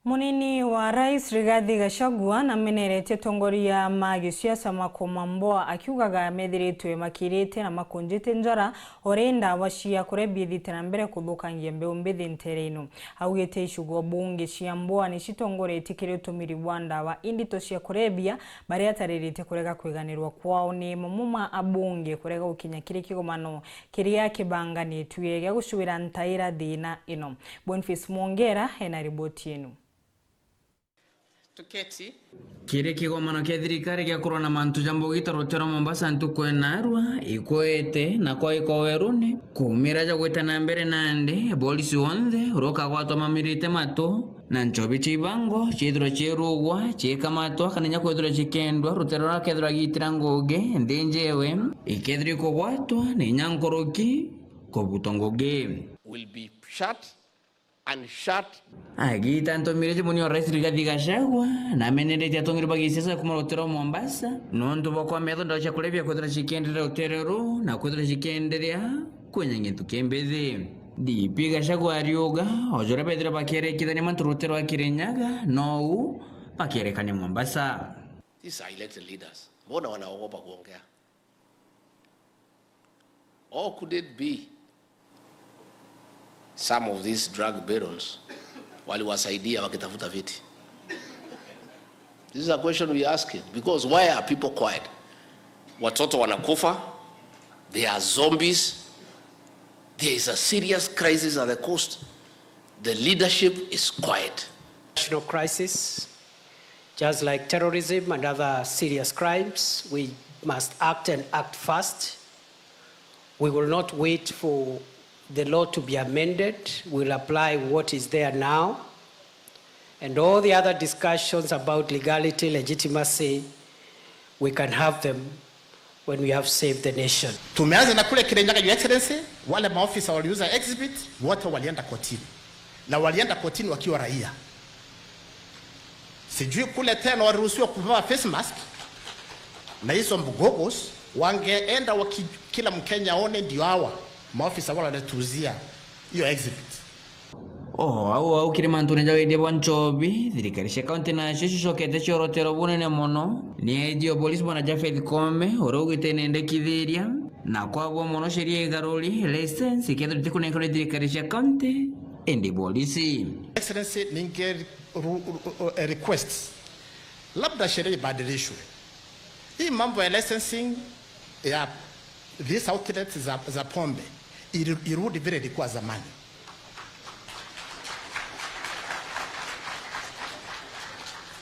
Munini wa Rais Rigathi GACHAGUA na menerete atongeria ma gisiasa makoma Mbwaa akiugaga methiritwe makirite na makunjite njara orenda washia kurebithite na mbere kuthukangia mbeu mbithi ntereino. Augite ICIGO bunge cia Mbwaa ni citongorete kiri utumiri wa ndawa indito cia kurebia bari ataririte kurega kwiganirwa kwao ni mumuma abunge kurega ukinya kiri kigomano kiria kibanganitwe gya gucubira ntaira thina ino. Boniface Mwongera ena ripoti yenu. Tuketi kire kigomano kia thirikari gia kurona mantu ja Mbogita rotero Mombasa ntuko enarwa ikoete na kwa ikowerune kumira ja gwetana mbere nande polisi wonde roka gwatwa mamirite mato na nchobi chibango chidro chirugwa chikamato kanenya kwethro chikendwa rotero rakethra gitirangoge ndenjewe ikedri ko gwatwa ni nyankoroki ko butongoge will be shut and shut. Agita ntomire muni wa Rais Rigathi GACHAGUA na menerete atongeri bagisiasa kumorotero Mombasa nonto bako medo ndacha kulevya kwethra chikendera uterero na kwethra chikenderia kwenyengetu kembeze DP GACHAGUA ARIUGA ojora pedra bakere kidani manturotero akirenyaga no bakere kane Mombasa. These are elected leaders. Mbona wanaogopa kuongea? Or could it be some of these drug barons waliwasaidia wakitafuta viti? This is a question we asking, because why are people quiet? Watoto wanakufa, they are zombies, there is a serious crisis at the coast, the leadership is quiet. National crisis, just like terrorism and other serious crimes, we must act and act fast. We will not wait for the law to be amended. We'll apply what is there now. And all the other discussions about legality, legitimacy, we can have them when we have saved the nation. Tumeanza na kule Kirenyaga, Your Excellency, wale maofisa waliuza exhibit, wote walienda kotini. Na walienda kotini wakiwa raia. Sijui kule tena waruhusiwa kuvaa face mask. Na hizo mbogogos wangeenda kila Mkenya aone ndio hawa maofisa wala natuzia hiyo exhibit. Au kirimantu nja wede bonchobi thirikari cia county na cicokete ciorotero bunene muno ni edio police bwana Jafeth Kome orogite nende kithiria na kwagwo muno sheria igaruri license ikethira tikunekore thirikari cia county endi police. Excellency, ninge request labda sheria ibadilishwe. Hii mambo ya licensing ya these outlets za pombe irudi vile ilikuwa zamani.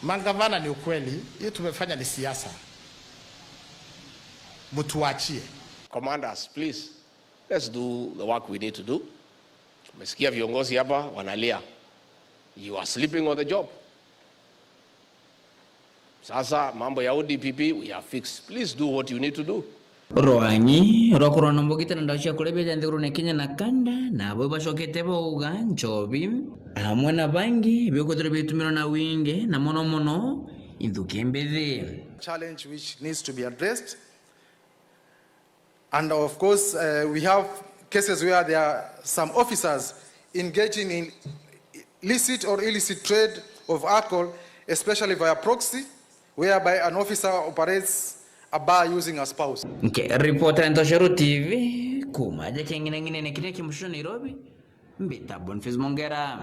Mangavana, ni ukweli hii tumefanya ni siasa, mtuachie. Commanders, please, let's do the work we need to do. Tumesikia viongozi hapa wanalia, you are sleeping on the job. Sasa mambo ya ODPP we are fixed. Please do what you need to do. Roanyi rokorona Mbogita na ndashia kulebya jandhuru ne Kenya na kanda na abo bashokete boga nchobi hamwe na bangi byokodre bitumiro na winge na mono indukembeze challenge which needs to be addressed. And of course we have cases where there are some officers engaging in licit or illicit trade of alcohol, especially via proxy, whereby an officer operates a bar using a spouse. Reporter Ntosheru TV kumaje kengine ngine ne kile kimsho Nairobi mbita Boniface Mwongera.